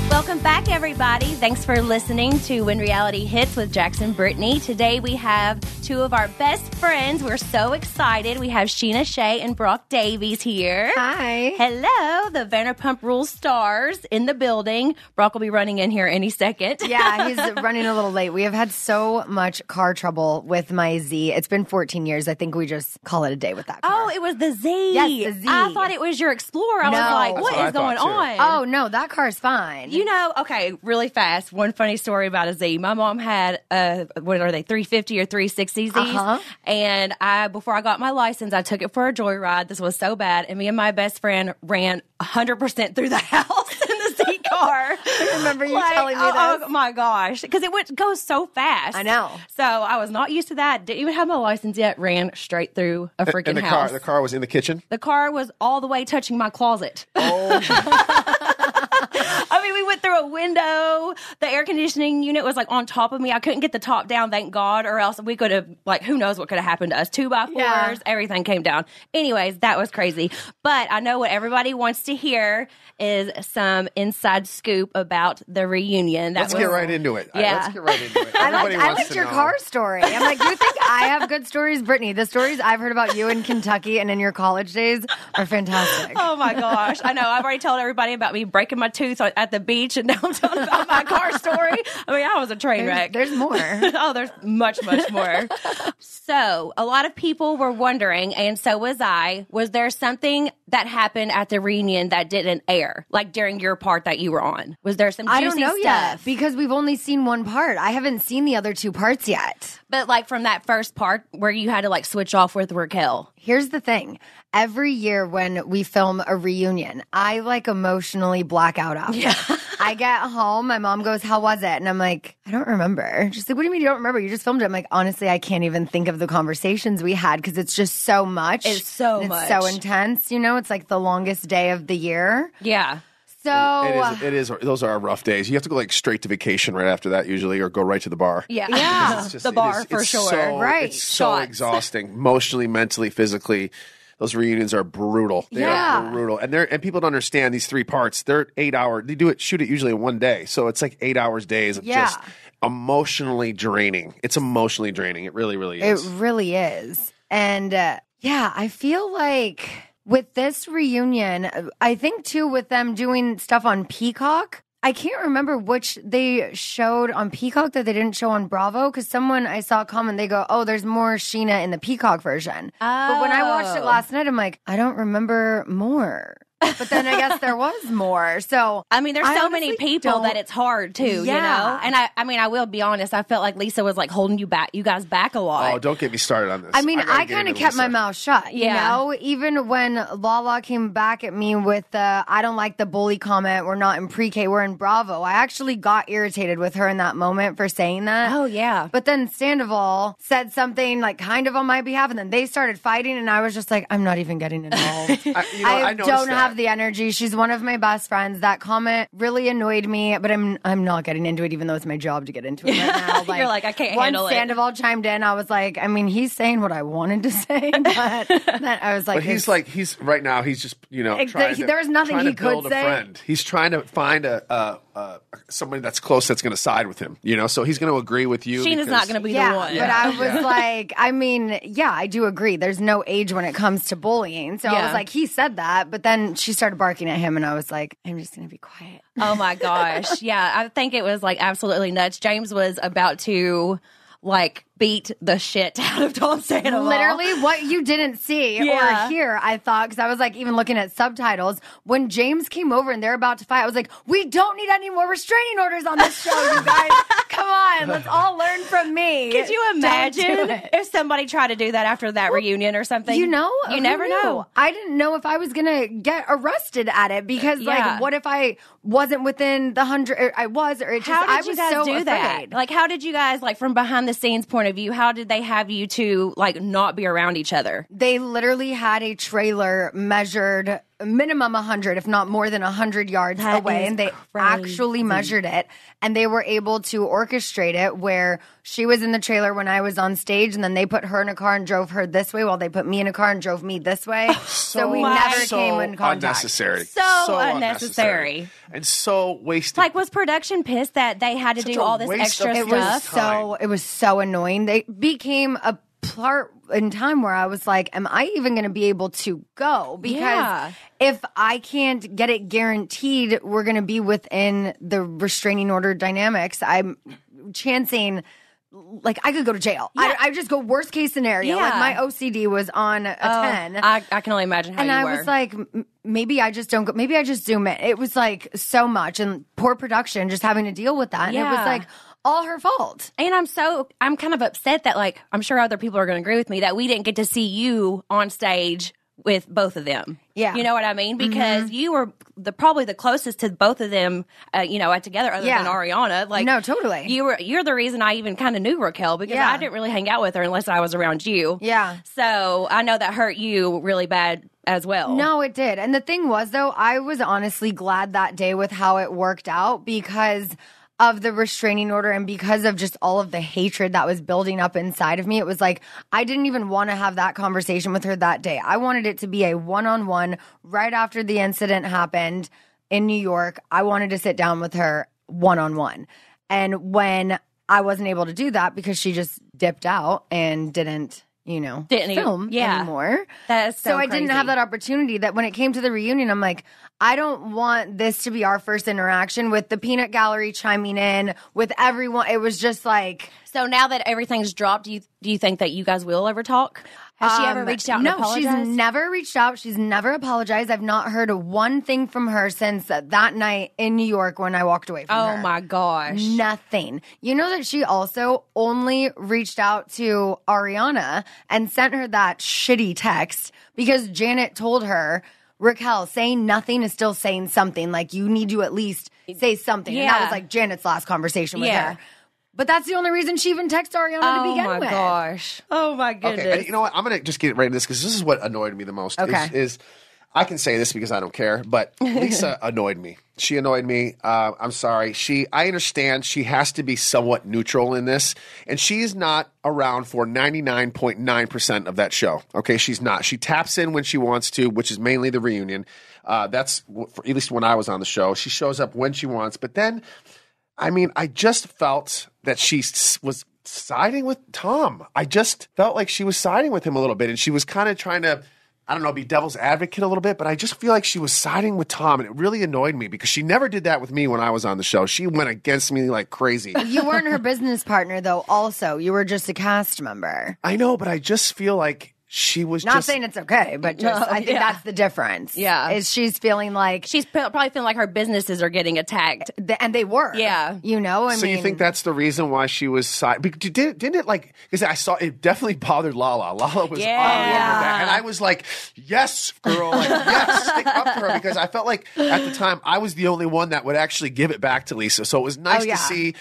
Welcome back, everybody. Thanks for listening to When Reality Hits with Jax and Brittany. Today we have two of our best friends. We're so excited. We have Scheana Shay and Brock Davies here. Hi. Hello, the Vanderpump Rules stars in the building. Brock will be running in here any second. Yeah, he's running a little late. We have had so much car trouble with my Z. It's been 14 years. I think we just call it a day with that car. Oh, it was the Z. Yes, the Z. I thought it was your Explorer. I was like, what is going on? Oh, no, that car's fine. You know, okay, really fast. One funny story about a Z. My mom had what are they, 350 or 360 Zs? And before I got my license, I took it for a joyride. This was so bad. And me and my best friend ran 100% through the house in the Z car. I remember you telling me this. Oh my gosh. Because it goes so fast. I know. So I was not used to that. Didn't even have my license yet. Ran straight through a freaking house. The car was in the kitchen? The car was all the way touching my closet. Oh. I mean, we went through a window. The air conditioning unit was like on top of me. I couldn't get the top down, thank God, or else we could have, like, who knows what could have happened to us. 2x4s, everything came down. Anyways, that was crazy. But I know what everybody wants to hear is some inside scoop about the reunion. Let's get right into it. Yeah. Let's get right into it. I liked your car story. I'm like, you think I have good stories? Brittany, the stories I've heard about you in Kentucky and in your college days are fantastic. Oh, my gosh. I know. I've already told everybody about me breaking my tooth at the beach, and now I'm telling about my car story. I mean, I was a train wreck. There's more. Oh, there's much, much more. So, a lot of people were wondering, and so was I, was there something that happened at the reunion that didn't air, like during your part that you were on? Was there some juicy I don't know stuff? yet because we've only seen one part. I haven't seen the other two parts yet. But like from that first part where you had to like switch off with Raquel. Here's the thing. Every year when we film a reunion, I like emotionally black out after. Yeah. I get home, my mom goes, "How was it?" And I'm like, "I don't remember." She's like, "What do you mean you don't remember? You just filmed it." I'm like, honestly, I can't even think of the conversations we had because it's just so much. It's so much. It's so intense. You know, it's like the longest day of the year. Yeah. So it is. Those are rough days. You have to go like straight to vacation right after that usually, or go right to the bar. Yeah. The bar for sure. Right. It's so exhausting, emotionally, mentally, physically. Those reunions are brutal. They are brutal. And people don't understand these three parts. They're 8 hour. They shoot it usually in one day. So it's like 8 hours days of just emotionally draining. It's emotionally draining. It really, really is. It really is. And I feel like with this reunion, I think too with them doing stuff on Peacock, I can't remember which they showed on Peacock that they didn't show on Bravo because someone I saw comment, they go, "Oh, there's more Scheana in the Peacock version." But when I watched it last night, I'm like, I don't remember more. But then I guess there was more. So I mean, there's so many people that it's hard too, you know? And I mean, I will be honest, I felt like Lisa was like holding you guys back a lot. Oh, don't get me started on this. I mean, I kind of kept my mouth shut, you know? Even when Lala came back at me with I don't like the bully comment, we're not in pre-K, we're in Bravo. I actually got irritated with her in that moment for saying that. Oh, yeah. But then Sandoval said something like kind of on my behalf, and then they started fighting, and I was just like, I'm not even getting involved. I don't have the energy. She's one of my best friends. That comment really annoyed me, but I'm not getting into it, even though it's my job to get into it right now. Like, you're like, I can't handle it. Once Sandoval chimed in, I was like, I mean, he's saying what I wanted to say, but I was like, but he's right now. He's just there's nothing he could say. Friend. He's trying to find somebody that's close that's going to side with him. You know, so he's going to agree with you. Scheana's not going to be the one. But I was like, I mean, I do agree. There's no age when it comes to bullying. So I was like, he said that, but then she started barking at him, and I was like, I'm just going to be quiet. Oh my gosh. Yeah, I think it was like absolutely nuts. James was about to like beat the shit out of Tom Sandoval. Literally what you didn't see or hear, I thought, because I was like even looking at subtitles. When James came over and they're about to fight, I was like, we don't need any more restraining orders on this show, you guys. Come on, let's all learn from me. Could you imagine if somebody tried to do that after that reunion or something? You know? You never know. I didn't know if I was going to get arrested at it because, like, what if I wasn't within the 100, or I was, or it just, I was so do afraid. That? Like, how did you guys, like, from behind the scenes point of view, how did they have you to, like, not be around each other? They literally had a trailer measured minimum 100, if not more than 100 yards away. And they actually measured it. And they were able to orchestrate it where she was in the trailer when I was on stage, and then they put her in a car and drove her this way while they put me in a car and drove me this way. So we never came in contact. Unnecessary. So unnecessary. And so wasted. Like, was production pissed that they had to do all this extra stuff? It was so annoying. They became a part in time where I was like, am I even going to be able to go? Because if I can't get it guaranteed, we're going to be within the restraining order dynamics. I'm chancing, like, I could go to jail. I just go worst case scenario. Like, my OCD was on a 10. I can only imagine how and I was like, maybe I just don't go. Maybe I just zoom in. It was like so much, and poor production just having to deal with that. And it was like all her fault. And I'm kind of upset that, like, I'm sure other people are going to agree with me that we didn't get to see you on stage with both of them. Yeah. You know what I mean? Because you were probably the closest to both of them, together other than Ariana. Like, no, totally. You're the reason I even kind of knew Raquel, because I didn't really hang out with her unless I was around you. Yeah. So I know that hurt you really bad as well. No, it did. And the thing was, though, I was honestly glad that day with how it worked out because of the restraining order and because of just all of the hatred that was building up inside of me. It was like, I didn't even want to have that conversation with her that day. I wanted it to be a one-on-one right after the incident happened in New York. I wanted to sit down with her one-on-one. And when I wasn't able to do that because she just dipped out and didn't film anymore. That's so I didn't have that opportunity. That when it came to the reunion, I'm like, I don't want this to be our first interaction with the peanut gallery chiming in, with everyone. It was just like... So now that everything's dropped, do you think that you guys will ever talk? Has she ever reached out and apologized? No, she's never reached out. She's never apologized. I've not heard one thing from her since that night in New York when I walked away from her. Oh, my gosh. Nothing. You know that she also only reached out to Ariana and sent her that shitty text because Janet told her, Raquel, saying nothing is still saying something. Like, you need to at least say something. Yeah. And that was like Janet's last conversation with her. But that's the only reason she even texted Ariana to begin with. Oh, my gosh. Oh, my goodness. Okay, and you know what? I'm going to just get right into this because this is what annoyed me the most. Okay. Is I can say this because I don't care, but Lisa annoyed me. She annoyed me. I'm sorry. I understand she has to be somewhat neutral in this, and she is not around for 99.9% of that show. Okay, she's not. She taps in when she wants to, which is mainly the reunion. That's for, at least when I was on the show. She shows up when she wants, but then, I mean, I just felt that she was siding with Tom. I just felt like she was siding with him a little bit, and she was kind of trying to, I don't know, be devil's advocate a little bit, but I just feel like she was siding with Tom, and it really annoyed me because she never did that with me when I was on the show. She went against me like crazy. You weren't her business partner, though, also. You were just a cast member. I know, but I just feel like she was not saying it's okay, but just I think that's the difference. Yeah. Is she's feeling like... She's probably feeling like her businesses are getting attacked. And they were. Yeah. You know, I mean... you think that's the reason why she was... Didn't it, like... Because I saw... It definitely bothered Lala. Lala was all over that. And I was like, yes, girl. Like, yes, stick up for her. Because I felt like, at the time, I was the only one that would actually give it back to Lisa. So it was nice to see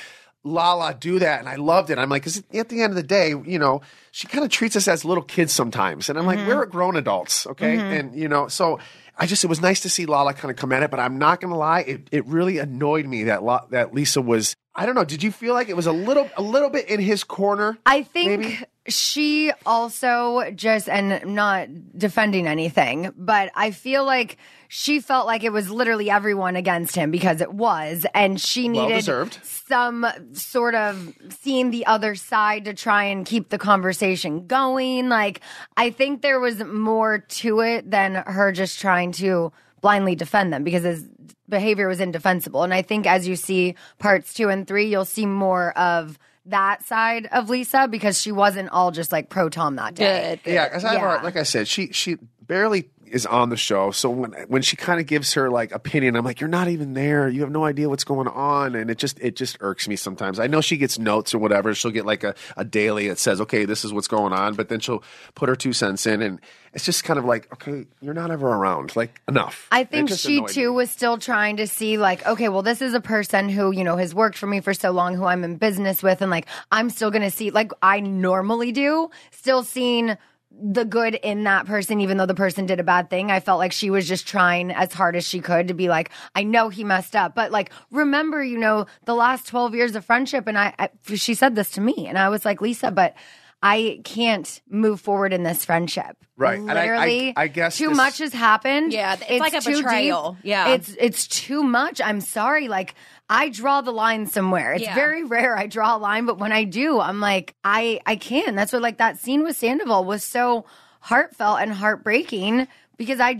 Lala do that, and I loved it. I'm like, because at the end of the day, you know, she kind of treats us as little kids sometimes, and I'm like, we're grown adults, okay? And you know, so it was nice to see Lala kind of come at it, but I'm not going to lie, it really annoyed me that Lisa was. I don't know. Did you feel like it was a little bit in his corner? I think maybe? She also just, and not defending anything, but I feel like she felt like it was literally everyone against him because it was, and she needed some sort of seeing the other side to try and keep the conversation going. Like, I think there was more to it than her just trying to blindly defend them because his behavior was indefensible. And I think as you see parts 2 and 3, you'll see more of that side of Lisa because she wasn't all just like pro Tom that day. Good. Yeah, because like I said, she barely is on the show. So when she kind of gives her like opinion, I'm like, you're not even there. You have no idea what's going on. And it just irks me sometimes. I know she gets notes or whatever. She'll get like a daily that says, okay, this is what's going on. But then she'll put her 2 cents in. And it's just kind of like, okay, you're not ever around. Like, enough. I think she too was still trying to see like, okay, well, this is a person who, you know, has worked for me for so long, who I'm in business with. And like, I'm still going to see, like I normally do, still seeing the good in that person, even though the person did a bad thing. I felt like she was just trying as hard as she could to be like, I know he messed up, but like, remember, the last 12 years of friendship. And she said this to me, and I was like, Lisa, but I can't move forward in this friendship. Right. Literally, and I guess too much has happened. Yeah, it's like a betrayal. Deep. Yeah. It's too much. I'm sorry. Like, I draw the line somewhere. It's very rare I draw a line, but when I do, I'm like, I can't. That's what, like, that scene with Sandoval was so heartfelt and heartbreaking, because I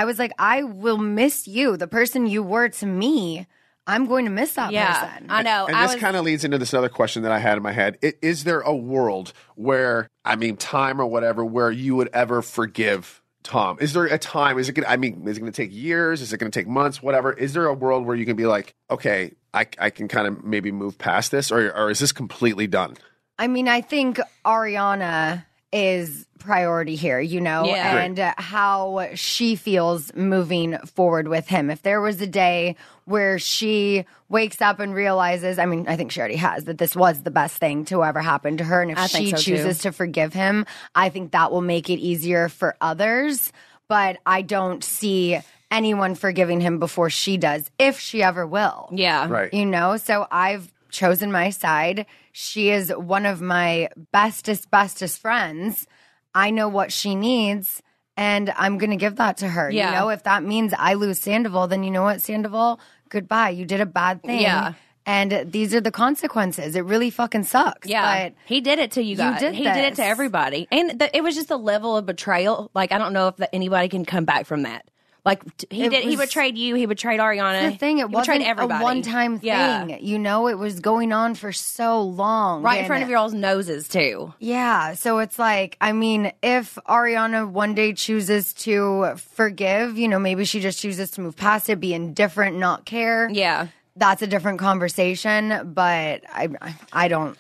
was like, I will miss you. The person you were to me, I'm going to miss that person. I know. And this kind of leads into this other question that I had in my head. Is there a world where, time or whatever, where you would ever forgive Tom? Is there a time? Is it going to take years? Is it going to take months? Whatever. Is there a world where you can be like, okay, I can kind of maybe move past this, or is this completely done? I think Ariana is priority here, and how she feels moving forward with him. If there was a day where she wakes up and realizes, I think she already has, that this was the best thing to ever happen to her, and if she chooses to forgive him, I think that will make it easier for others. But I don't see anyone forgiving him before she does, if she ever will. Yeah. Right. So I've chosen my side. She is one of my bestest friends. I know what she needs, and I'm going to give that to her. Yeah. If that means I lose Sandoval, then you know what, Sandoval? Goodbye. You did a bad thing. Yeah. And these are the consequences. It really fucking sucks. Yeah. But he did it to you guys. He did it to everybody. And it was just a level of betrayal. Like, I don't know if anybody can come back from that. Like, he betrayed you. He betrayed Ariana. The thing, it wasn't everybody. a one-time thing. It was going on for so long. Right in front of your all's noses, too. Yeah. So it's like, if Ariana one day chooses to forgive, maybe she just chooses to move past it, be indifferent, not care. Yeah. That's a different conversation. But I don't...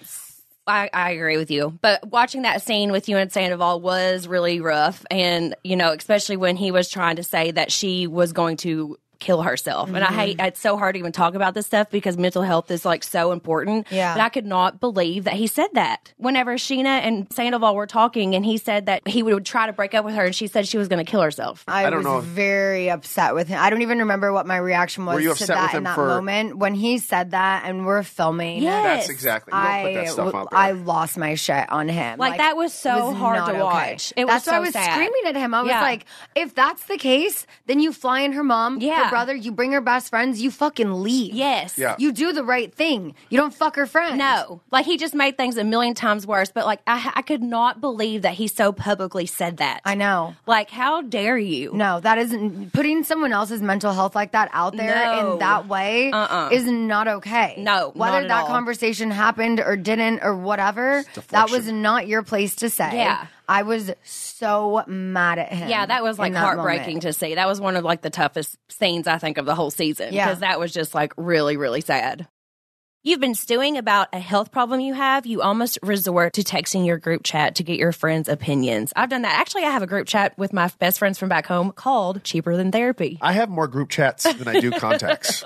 I agree with you. But watching that scene with you and Sandoval was really rough. And, especially when he was trying to say that she was going to kill herself. And it's so hard to even talk about this stuff because mental health is like so important. Yeah. But I could not believe that he said that. Whenever Scheana and Sandoval were talking and he said that he would try to break up with her and she said she was going to kill herself. I was very upset with him. I don't even remember what my reaction was to that in that moment. When he said that and we're filming. Yes. That's exactly. You don't put that stuff out there. I lost my shit on him. Like that was so hard to watch. Okay. That's why I was screaming at him. I was like, if that's the case, then you fly in her mom, her brother, you bring her best friends, you fucking leave. Yes. Yeah. You do the right thing. You don't fuck her friends. No. Like, he just made things a million times worse. But, like, I could not believe that he so publicly said that. I know. Like, how dare you? No, that isn't... Putting someone else's mental health like that out there in that way is not okay. No, whether that conversation happened or didn't or whatever, that was not your place to say. Yeah. I was so mad at him. Yeah, that was like heartbreaking to see. That was one of like the toughest scenes, I think, of the whole season. Because that was just like really, really sad. You've been stewing about a health problem you have. You almost resort to texting your group chat to get your friends' opinions. I've done that. Actually, I have a group chat with my best friends from back home called Cheaper Than Therapy. I have more group chats than I do contacts.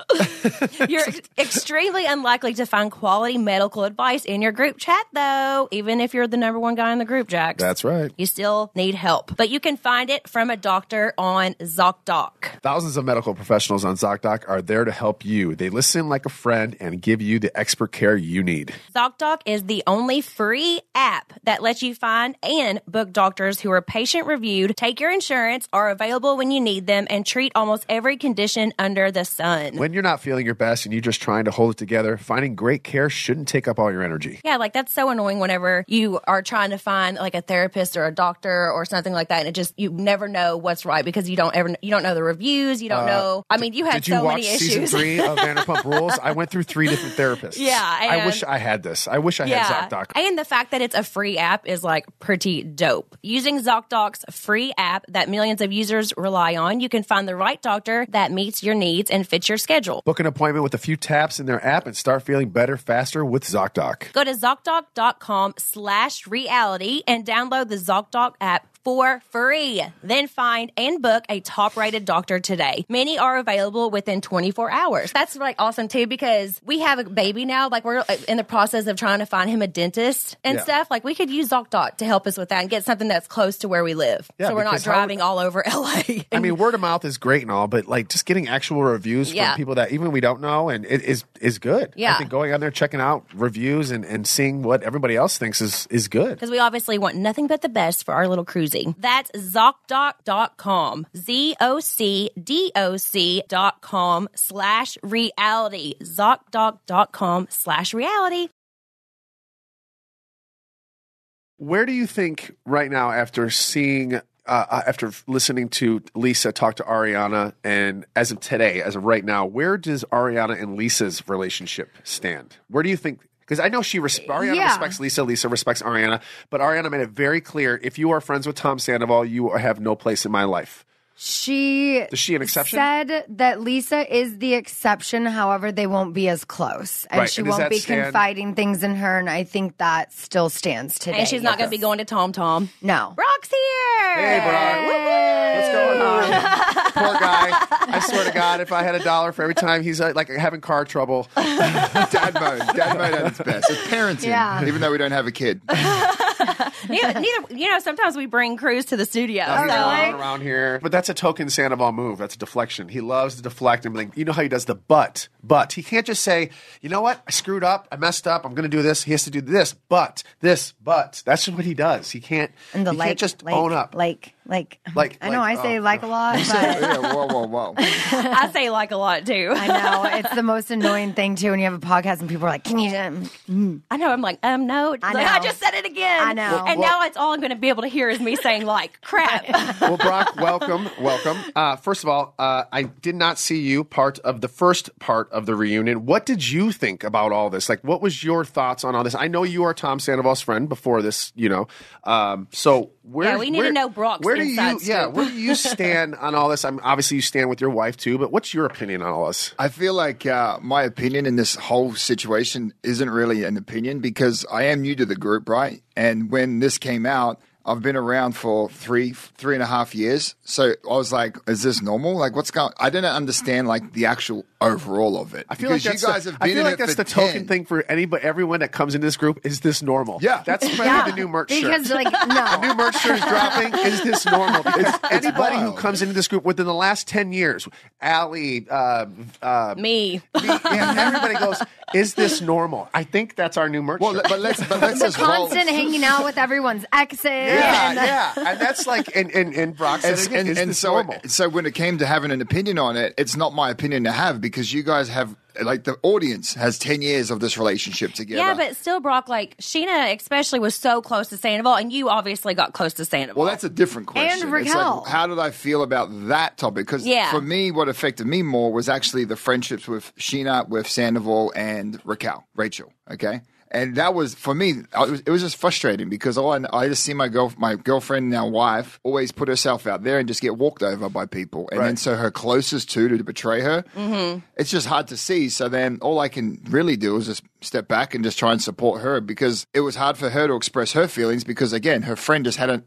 You're extremely unlikely to find quality medical advice in your group chat, though, even if you're the number one guy in the group, Jax. That's right. You still need help. But you can find it from a doctor on ZocDoc. Thousands of medical professionals on ZocDoc are there to help you. They listen like a friend and give you the expert care you need. ZocDoc is the only free app that lets you find and book doctors who are patient reviewed, take your insurance, are available when you need them, and treat almost every condition under the sun. When you're not feeling your best and you're just trying to hold it together, finding great care shouldn't take up all your energy. Yeah, like that's so annoying whenever you are trying to find like a therapist or a doctor or something like that, and it just, you never know what's right because you don't know the reviews, you don't know. I mean, you had so many issues. Did you watch season 3 of Vanderpump Rules? I went through 3 different therapists. Yeah. I wish I had this. I wish I had ZocDoc. And the fact that it's a free app is like pretty dope. Using ZocDoc's free app that millions of users rely on, you can find the right doctor that meets your needs and fits your schedule. Book an appointment with a few taps in their app and start feeling better faster with ZocDoc. Go to ZocDoc.com/reality and download the ZocDoc app for free. Then find and book a top-rated doctor today. Many are available within 24 hours. That's like awesome too, because we have a baby now. Like we're in the process of trying to find him a dentist and stuff. Like we could use ZocDoc to help us with that and get something that's close to where we live. Yeah, so we're not driving all over LA. I mean, word of mouth is great and all, but like just getting actual reviews from people that even we don't know and it is good. Yeah. I think going on there, checking out reviews and seeing what everybody else thinks is good. Because we obviously want nothing but the best for our little cruising. That's ZocDoc.com. ZocDoc.com/reality. ZocDoc.com/reality. Where do you think right now, after seeing, after listening to Lisa talk to Ariana, and as of today, as of right now, where does Ariana and Lisa's relationship stand? Where do you think? Because I know Ariana respects Lisa, Lisa respects Ariana, but Ariana made it very clear: if you are friends with Tom Sandoval, you have no place in my life. Is she an exception? Said that Lisa is the exception. However, they won't be as close, and she won't be confiding things in her. And I think that still stands today. And she's not going to be going to Tom. No, Brock's here. Hey, Brock. What's going on? Poor guy. I swear to God, if I had $1 for every time he's like having car trouble. Dad mode at its best. It's parenting, even though we don't have a kid. Neither, sometimes we bring crews to the studio. Around here. But that's a token Sandoval move. That's a deflection. He loves to deflect and be like, you know how he does the but. He can't just say, you know what? I screwed up. I messed up. I'm going to do this. He has to do this, but. That's just what he does. He can't, can't just own up. I know I say a lot, but whoa. I say a lot too. I know. It's the most annoying thing too when you have a podcast and people are like, can you I know. I'm like, no. I just said it again. I know. And now it's all I'm going to be able to hear is me saying crap. Well, Brock, welcome. First of all, I did not see you part of the first part of the reunion. What did you think about all this? Like, what was your thoughts on all this? I know you are Tom Sandoval's friend before this, so we need to know Brock's inside scoop. Where do you stand on all this? Obviously you stand with your wife too, but what's your opinion on all this? I feel like my opinion in this whole situation isn't really an opinion because I am new to the group, right? And when this came out, I've been around for three and a half years. So I was like, is this normal? Like, what's going on? I didn't understand, the actual overall of it. I feel like that's the token thing for everyone that comes into this group. Is this normal? Yeah. That's maybe the new merch shirt. Because, no. The new merch shirt is dropping. Is this normal? Because anybody who comes into this group within the last 10 years, Allie, me. Everybody goes, is this normal? I think that's our new merch shirt. But let's just constant hanging out with everyone's exes. Yeah. And that's and Brock said again, is this normal? So when it came to having an opinion on it, it's not my opinion to have because you guys have, the audience has 10 years of this relationship together. Yeah, but still, Brock, Scheana especially was so close to Sandoval, and you obviously got close to Sandoval. Well, that's a different question. And Raquel. It's how did I feel about that topic? Because for me, what affected me more was actually the friendships with Scheana, with Sandoval, and Rachel, okay? And that was, for me, it was just frustrating because I just see my girlfriend, now wife, always put herself out there and just get walked over by people. And then so her closest to betray her, it's just hard to see. So then all I can really do is just step back and just try and support her because it was hard for her to express her feelings because, again, her friend just had an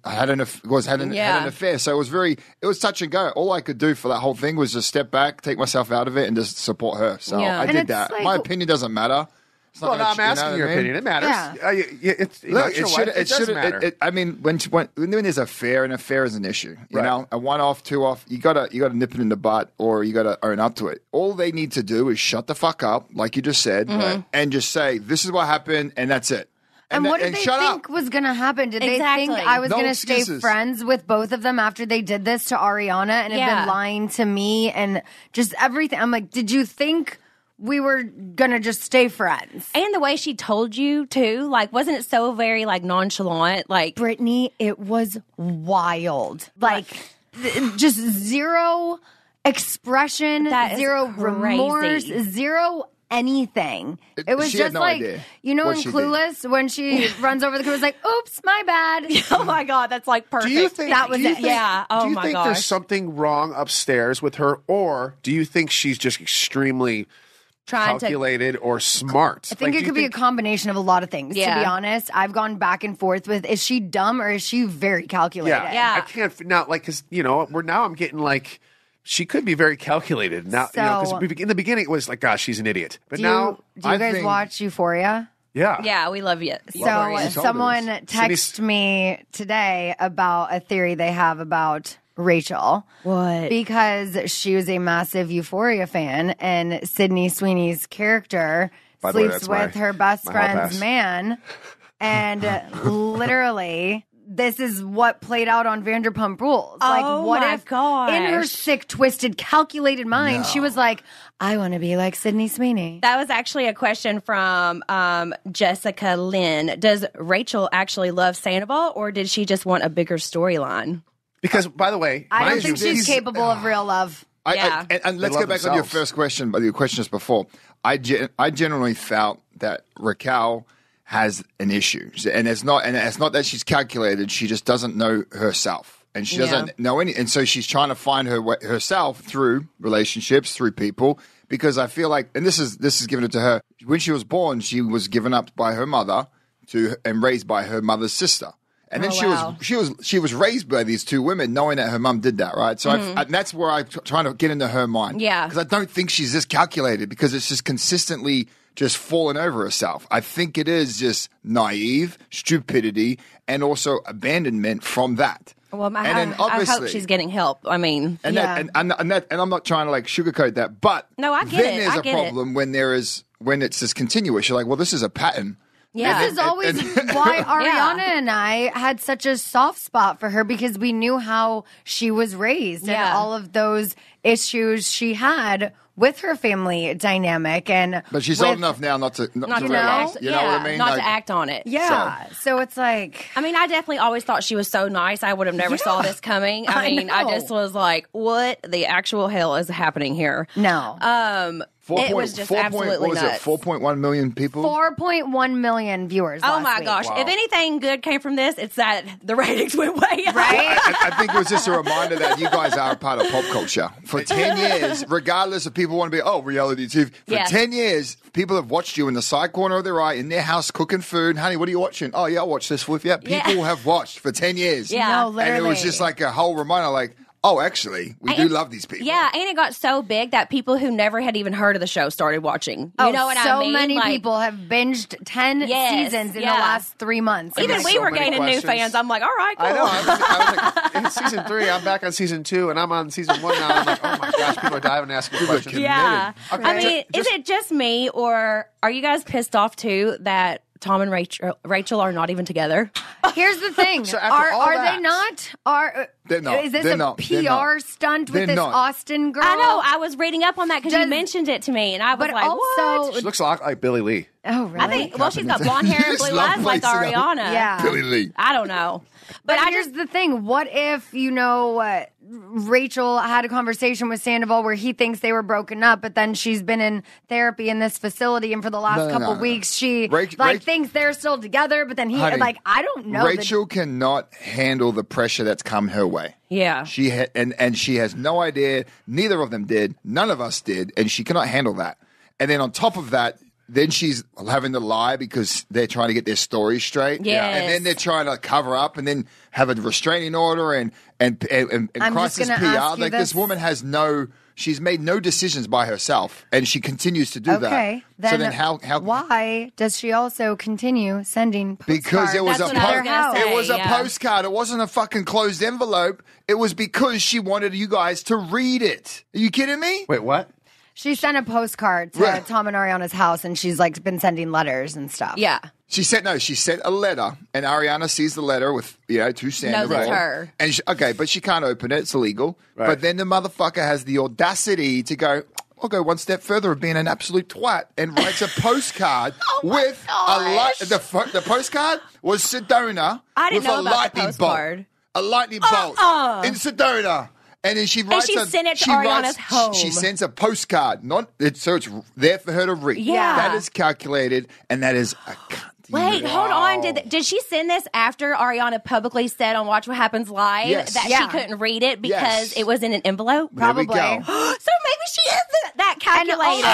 affair. So it was touch and go. All I could do for that whole thing was just step back, take myself out of it, and just support her. So I did that. My opinion doesn't matter. I'm asking your opinion. It matters. Yeah. It does matter. When there's a affair, an affair is an issue. You know, a 1 off, 2 off, you gotta nip it in the butt, or you gotta own up to it. All they need to do is shut the fuck up, like you just said, and just say, "This is what happened," and that's it. And what did they think was going to happen? Did they think I was going to stay friends with both of them after they did this to Ariana and have been lying to me and just everything? I'm like, did you think we were gonna just stay friends? And the way she told you too, wasn't it so very nonchalant? Brittany, it was wild. Just zero expression, zero remorse, zero anything. It was just no idea in Clueless when she runs over the car, was like, oops, my bad. Oh my God, that's perfect. Do you think that was it? Yeah. Oh my gosh. Do you think there's gosh. something wrong upstairs with her, or do you think she's just extremely calculated or smart. I think it could be a combination of a lot of things, to be honest. I've gone back and forth with, is she dumb or is she very calculated? Yeah. I can't, now, like, because, now I'm getting like, she could be very calculated. Now, because in the beginning it was like, gosh, she's an idiot. But do you guys watch Euphoria? Yeah. Yeah, we love you. So someone texted me today about a theory they have about Rachel. What? Because she was a massive Euphoria fan, and Sydney Sweeney's character sleeps with her best friend's man. And literally, this is what played out on Vanderpump Rules. Like, what if in her sick, twisted, calculated mind, she was like, I want to be like Sydney Sweeney. That was actually a question from Jessica Lynn. Does Rachel actually love Sandoval, or did she just want a bigger storyline? Because, by the way, I don't think she's capable of real love. And let's go back on your first question, your question just before. I generally felt that Raquel has an issue, and it's not that she's calculated. She just doesn't know herself, and she doesn't know any. And so she's trying to find herself through relationships, through people. Because I feel like, and this is given it to her when she was born. She was given up by her mother and raised by her mother's sister. And then she was raised by these two women, knowing that her mum did that, right? So and that's where I'm trying to get into her mind. Yeah, because I don't think she's this calculated, because it's just consistently just falling over herself. I think it is just naive, stupidity, and also abandonment from that. Well, I hope she's getting help. I mean, and I'm not trying to like sugarcoat that, but no, I get then there's a problem when it's just continuous. You're like, well, this is a pattern. Yeah. This is always why Ariana and I had such a soft spot for her, because we knew how she was raised and all of those issues she had with her family dynamic. But she's old enough now not to realize. You know what I mean? Not to act on it. Yeah. So it's like, I mean, I definitely always thought she was so nice. I would have never saw this coming. I mean, I just was like, what the actual hell is happening here? No. It was just absolutely nuts. 4.1 million people? 4.1 million viewers last week. Gosh. Wow. If anything good came from this, it's that the ratings went way up. Right? I think it was just a reminder that you guys are a part of pop culture. For 10 years, regardless of people want to be, reality TV. For 10 years, people have watched you in the side corner of their eye, in their house, cooking food. Honey, what are you watching? Oh, yeah, I'll watch this with you. People have watched for 10 years. Yeah. No, literally. And it was just like a whole reminder, like, oh, actually, we do love these people. Yeah, and it got so big that people who never had even heard of the show started watching. You know what I mean? So many people have binged 10 seasons in the last 3 months. Even we were gaining new fans. I'm like, all right, cool. I know. I was like, in season 3, I'm back on season 2, and I'm on season 1 now. I'm like, oh my gosh, people are diving and asking questions. Yeah. Okay, I mean, is it just me, or are you guys pissed off too that Tom and Rachel are not even together? Here's the thing. So are they not? They're not. Is this a PR stunt with this Austin girl? I know. I was reading up on that because you mentioned it to me, and I was like, what? She looks a lot like Billie Lee. Oh, really? I think, she's got blonde hair and blue eyes like Ariana. Yeah. Billie Lee. I don't know. But here's the thing. What if, Rachel had a conversation with Sandoval where he thinks they were broken up, but then she's been in therapy in this facility, and for the last couple weeks, she thinks they're still together, but then I don't know. Rachel cannot handle the pressure that's come her way. Yeah. She she has no idea. Neither of them did. None of us did. And she cannot handle that. And then on top of that, then she's having to lie because they're trying to get their story straight. Yes. And then they're trying to cover up and then have a restraining order and crisis PR. Like, this woman has she's made no decisions by herself, and she continues to do that. Okay. Then how why does she also continue sending postcards? Because it was a postcard. It wasn't a fucking closed envelope. It was because she wanted you guys to read it. Are you kidding me? Wait, what? She sent a postcard to Tom and Ariana's house, and she's been sending letters and stuff. Yeah. She sent a letter, and Ariana sees the letter with, to Sandoval. Knows it's her. And but she can't open it. It's illegal. Right. But then the motherfucker has the audacity to go, I'll go one step further of being an absolute twat, and writes a postcard with the postcard was Sedona with a lightning bolt. A lightning bolt in Sedona. And then she writes. And she sent it to Ariana's home. She sends a postcard, so it's there for her to read. Yeah, that is calculated, and that is a cunt. Wait, hold on. Did she send this after Ariana publicly said on Watch What Happens Live that she couldn't read it because it was in an envelope? Probably. So maybe she is that calculated.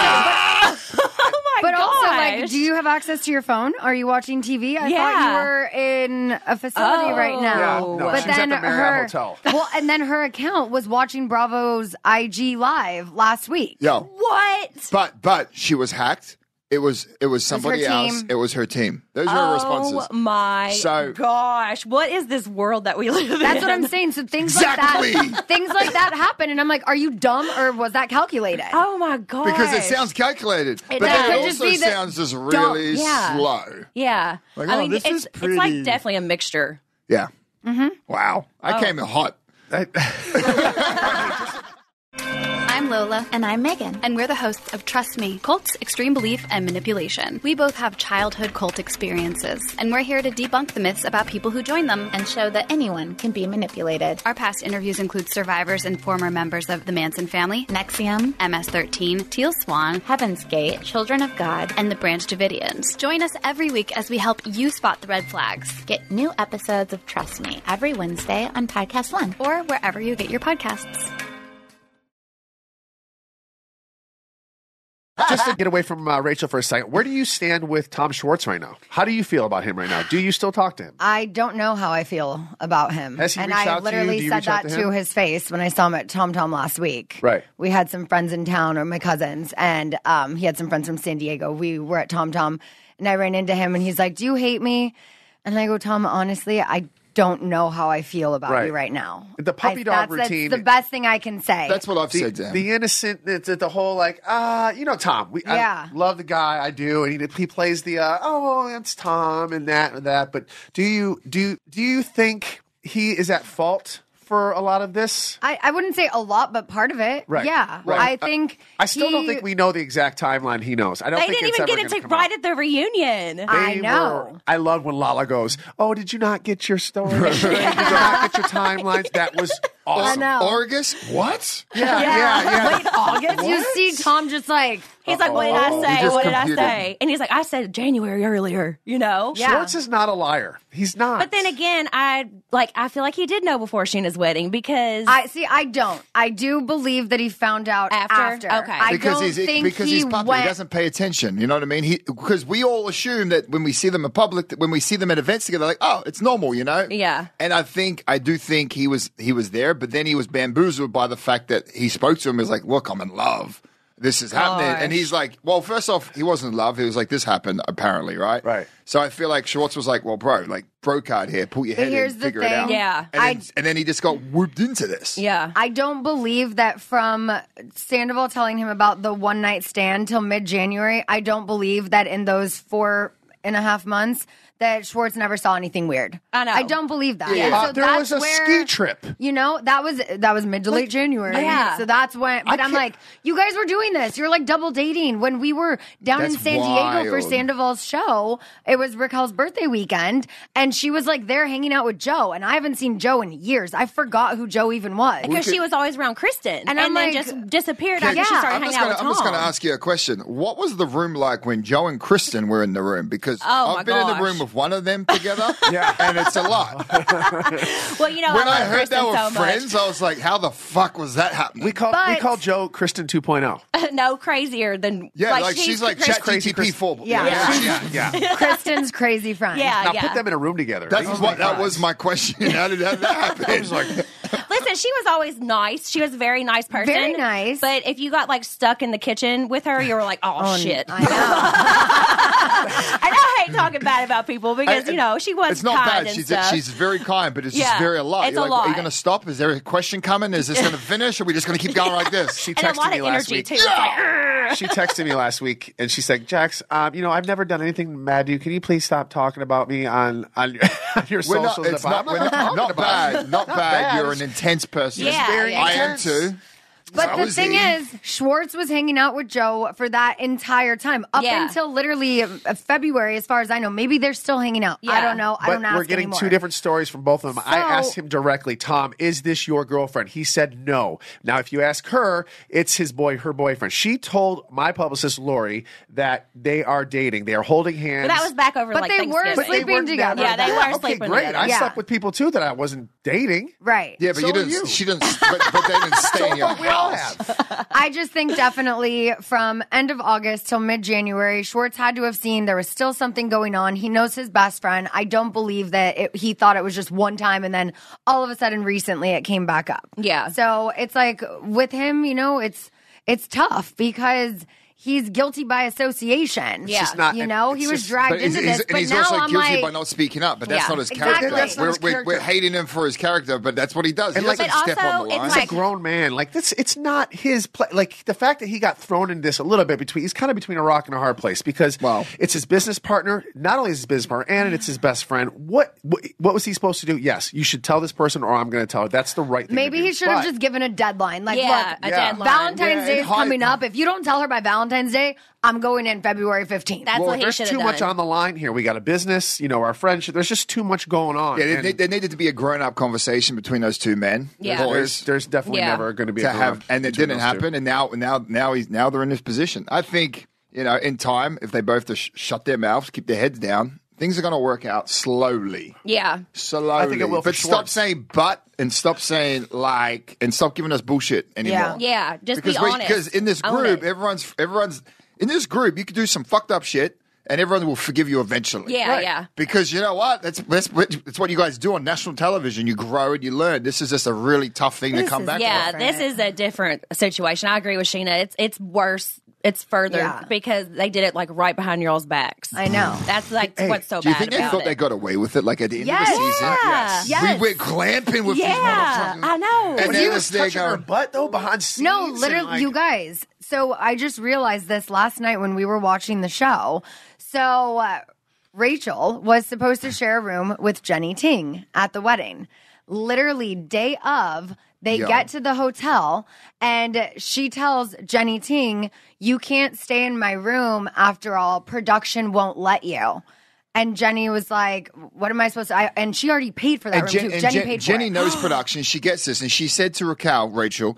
But gosh. also, like, do you have access to your phone? Are you watching TV? I thought you were in a facility right now. Yeah, no, but she's then at the Marriott Hotel. Well, and then her account was watching Bravo's IG Live last week. Yo. What? But she was hacked. It was somebody else. It was her team. Those are her responses. Oh my gosh. What is this world that we live in? That's what I'm saying. So things like that happen. And I'm like, are you dumb or was that calculated? Oh my gosh. Because it sounds calculated. But then it also sounds just really slow. Yeah. Like, I mean, it's like definitely a mixture. Yeah. Mm-hmm. Wow. I came in hot. I'm Lola. And I'm Megan. And we're the hosts of Trust Me, Cults, Extreme Belief, and Manipulation. We both have childhood cult experiences, and we're here to debunk the myths about people who join them and show that anyone can be manipulated. Our past interviews include survivors and former members of the Manson family, NXIVM, MS-13, Teal Swan, Heaven's Gate, Children of God, and the Branch Davidians. Join us every week as we help you spot the red flags. Get new episodes of Trust Me every Wednesday on Podcast One or wherever you get your podcasts. Just to get away from Rachel for a second, where do you stand with Tom Schwartz right now? How do you feel about him right now? Do you still talk to him? I don't know how I feel about him. Has he and reached I out to you? literally Do you said reach out that to to him? his face when I saw him at Tom Tom last week. Right. We had some friends in town, or my cousins, and he had some friends from San Diego. We were at Tom Tom, and I ran into him, and he's like, "Do you hate me?" And I go, "Tom, honestly, I don't know how I feel about you right now." The puppy dog routine. That's the best thing I can say. That's what I've said to him. The innocent, it's the whole like, Tom. I love the guy, I do, and he plays the it's Tom and that. But do you think he is at fault for a lot of this? I wouldn't say a lot, but part of it. Right. Yeah. Right. I think I still don't think we know the exact timeline he knows. I don't They think didn't it's even ever get gonna into come right out. at the reunion. I know. I love when Lala goes, "Oh, did you not get your story? Did you not get your timelines?" That was awesome. I know. August? What? Yeah. Late August, you see Tom just like, He's like, what did I say? just What did I computed. say? And he's like, I said January earlier, Yeah. Schwartz is not a liar. He's not. But then again, I feel like he did know before Scheana's wedding because I don't. I do believe that he found out after. Okay. I Because don't think he's puppy. went. He doesn't pay attention. You know what I mean? Because we all assume that when we see them in public, when we see them at events together, like, oh, it's normal, you know? Yeah. And I do think he was there, but then he was bamboozled by the fact that he spoke to him. He was like, look, I'm in love. This is happening. And he's like, well, first off, he wasn't in love. He was like, this happened, apparently, right? Right. So I feel like Schwartz was like, well, bro, like, bro card here, put your head here's in, the figure it thing. out. Yeah. And then he just got whooped into this. yeah. I don't believe that from Sandoval telling him about the one night stand till mid-January. I don't believe that in those 4.5 months that Schwartz never saw anything weird. I know. I don't believe that. Yeah. So there was that's a where, ski trip. You know, that was mid to late January. Yeah. So that's when. But I'm like, you guys were doing this. You're like double dating. When we were down in That's San Diego for wild. Sandoval's show, it was Raquel's birthday weekend, and she was like there hanging out with Joe, and I haven't seen Joe in years. I forgot who Joe even was. Because she was always around Kristen. And I'm then like, just disappeared after she yeah, started hanging out with Tom. I'm just going to ask you a question. What was the room like when Joe and Kristen were in the room? Because I've been in the room with one of them together, and it's a lot. Well, you know, When I love heard Kristen they were so friends, I was like, how the fuck was that happening? We call Joe Kristen 2.0. much. No, crazier than she's like crazy ChatGPT 4. Yeah. Kristen's crazy friend. Yeah, Now put them in a room together. That was my question. How did that happen? I was like, Listen, she was always nice. She was a very nice person. Very nice. But if you got like stuck in the kitchen with her, you were like, oh shit. I know. I know I hate talking bad about people because, she was It's not kind bad. and stuff. She's very kind, but it's Yeah, just very a lot. it's You're a like, are you lot. going to stop? Is there a question coming? Is this going to finish? Or are we just going to keep going like this? she and a lot texted me of last energy, week. too. It's like, She texted me last week and she said, Jax, I've never done anything mad to you. Can you please stop talking about me on your We're not, socials? it's not, not bad. Not bad. You're an intense person. Yeah, very yeah. I am intense. too. But So the is thing he. is, Schwartz was hanging out with Joe for that entire time, up Yeah. until literally February, as far as I know. Maybe they're still hanging out. I Yeah. don't know. I But don't ask we're getting anymore. two different stories from both of them. I So- asked him directly, Tom, is this your girlfriend? He said no. Now, if you ask her, it's her boyfriend. She told my publicist, Lori, that they are dating. They are holding hands. But that was back over But like they were Thanksgiving. sleeping together. Yeah, they were Okay, sleeping great. together. I Yeah. slept with people, too, that I wasn't dating. Right. Yeah, but So you are didn't. you. She didn't. But they didn't stay in your We all house. I just think definitely from end of August till mid-January, Schwartz had to have seen there was still something going on. He knows his best friend. I don't believe that he thought it was just one time and then all of a sudden recently it came back up. Yeah. So it's like with him, it's tough because he's guilty by association. Yeah. He was dragged into this. And he's also guilty by not speaking up, but that's not his character. Exactly. We're hating him for his character, but that's what he does. And he doesn't step on the line. He's a grown man. Like, it's not his play. Like, the fact that he got thrown in this a little bit he's kind of between a rock and a hard place because it's his business partner. Not only is his business partner, and it's his best friend. What was he supposed to do? Yes, you should tell this person or I'm going to tell her. That's the right thing Maybe to do. he should have just given a deadline. Like, look, a deadline. Valentine's Day is coming up. If you don't tell her by Valentine's Day, I'm going in February 15th. That's what he should have done. There's too much on the line here. We got a business, our friendship. There's just too much going on. Yeah, there needed to be a grown-up conversation between those two men. Yeah. Boys. There's definitely never going to be a grown-up. And it didn't happen, and now they're in this position. I think, in time, if they both just shut their mouths, keep their heads down, things are going to work out slowly. Yeah. Slowly. I think it will for But stop saying but and stop saying like and stop giving us bullshit anymore. Yeah, just be honest. Because in this group, everyone's in this group, you can do some fucked up shit and everyone will forgive you eventually. Yeah, right. Yeah. Because you know what? That's what you guys do on national television. You grow and you learn. This is just a really tough thing to come back from. This is a different situation. I agree with Scheana. It's worse. It's further because they did it like right behind y'all's backs. I know. That's like what's so bad. Do you think they thought they got away with it like at the end of the season? Yes. We went glamping with these motherfuckers. I know. And he was touching her butt though behind scenes. No, literally, you guys. So I just realized this last night when we were watching the show. So Rachel was supposed to share a room with Jenny Ting at the wedding. Literally day of, they get to the hotel and she tells Jenny Ting, you can't stay in my room after all, production won't let you. And Jenny was like, what am I supposed to... and she already paid for that room too. Jenny paid for it. Jenny knows production. She gets this. And she said to Rachel,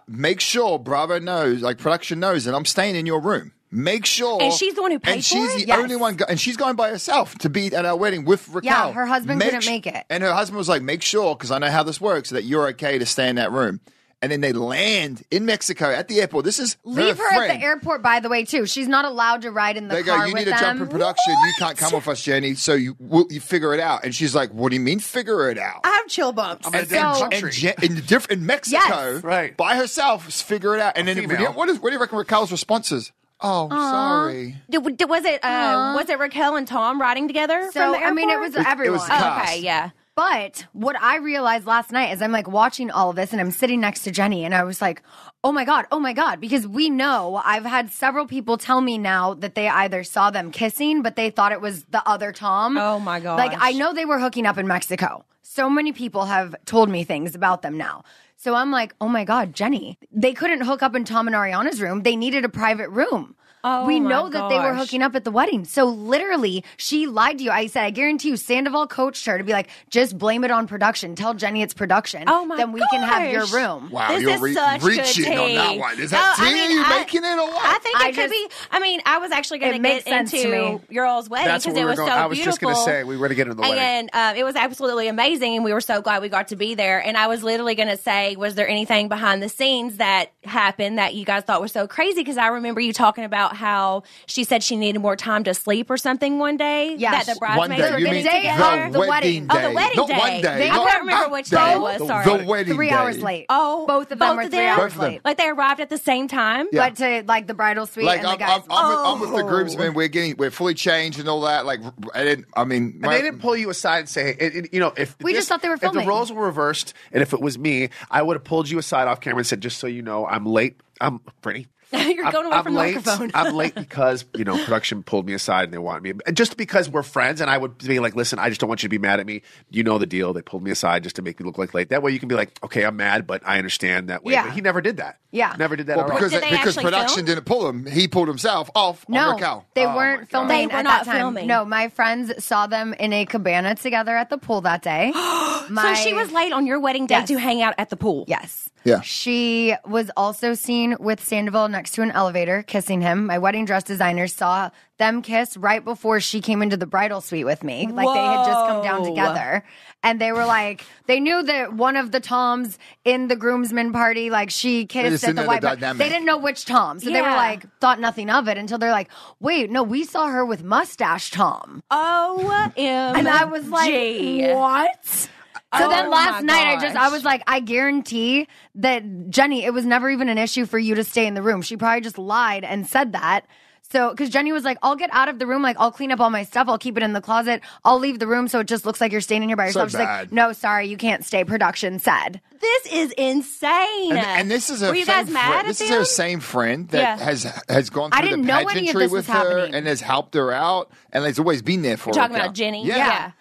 make sure Bravo knows, like production knows that I'm staying in your room. Make sure. And she's the one who paid for it? And she's the only one. And she's going by herself to be at our wedding with Raquel. Yeah, her husband couldn't make it. And her husband was like, make sure, because I know how this works, that you're okay to stay in that room. And then they land in Mexico at the airport. This is leave her at the airport, by the way, too. She's not allowed to ride in the car with them. They go, you need to jump in production. What? You can't come with us, Jenny. So you figure it out. And she's like, what do you mean figure it out? I have chill bumps. I'm in a different country. In Mexico, by herself, figure it out. And then what do you reckon Raquel's response is? Oh, sorry. Was it Raquel and Tom riding together from the airport? I mean, it was everyone. It was the cast. Okay, yeah. But what I realized last night is I'm like watching all of this and I'm sitting next to Jenny and I was like, oh my God, because we know I've had several people tell me now that they either saw them kissing, but they thought it was the other Tom. Oh my gosh. Like I know they were hooking up in Mexico. So many people have told me things about them now. So I'm like, oh my God, Jenny, they couldn't hook up in Tom and Ariana's room. They needed a private room. Oh, we know that they were hooking up at the wedding. So literally, she lied to you. I said, I guarantee you, Sandoval coached her to be like, just blame it on production. Tell Jenny it's production. Oh my Then we can have your room. Wow, this you're is such reaching good on that one. Is that you making it or what? I think it could be. I mean, I was actually going to get into your all's wedding because it was so beautiful. I was just going to say, we were to get into the wedding. And it was absolutely amazing, and we were so glad we got to be there. And I was literally going to say, was there anything behind the scenes that happened that you guys thought was so crazy? Because I remember you talking about how she said she needed more time to sleep or something one day. Yes. That the bridesmaids were getting together. The wedding. Oh, the wedding Not day. one day. I can't remember which day it was. Sorry. The wedding 3 day. hours late. Oh, both of them were 3 hours late. Like they arrived at the same time. Yeah. But to like the bridal suite Like and the guys. I'm with the groomsmen. We're fully changed and all that. Like And they didn't pull you aside and say, if we just thought they were filming. If the roles were reversed, and if it was me, I would have pulled you aside off camera and said, just so you know, I'm late. I'm Brittany. You're going away from the microphone. I'm late because, production pulled me aside and they wanted me. And just because we're friends, and I would be like, listen, I just don't want you to be mad at me. You know the deal. They pulled me aside just to make me look like late. That way you can be like, okay, I'm mad, but I understand that way. Yeah. But he never did that. Yeah. Never did that Well, at all. because production didn't pull him. He pulled himself off on Raquel. They weren't filming They were at not that time. filming. No, my friends saw them in a cabana together at the pool that day. So she was late on your wedding day to hang out at the pool. Yes. Yeah. She was also seen with Sandoval next to an elevator kissing him. My wedding dress designer saw them kiss right before she came into the bridal suite with me. Like they had just come down together. And they were like, they knew that one of the Toms in the groomsmen party, like she kissed at the white bar. They didn't know which Tom. So they were like, thought nothing of it until they're like, wait, no, we saw her with mustache Tom. OMG. And I was like, what? So then last night, I was like, I guarantee that, Jenny, it was never even an issue for you to stay in the room. She probably just lied and said that. So, because Jenny was like, I'll get out of the room. Like, I'll clean up all my stuff. I'll keep it in the closet. I'll leave the room so it just looks like you're staying in here by yourself. She's like, no, sorry, you can't stay. Production said. This is insane. And this is her Were you guys mad This at is them? her same friend that has gone through the pageantry with her happening. and has helped her out and has always been there for her. You're talking about Jenny? Yeah.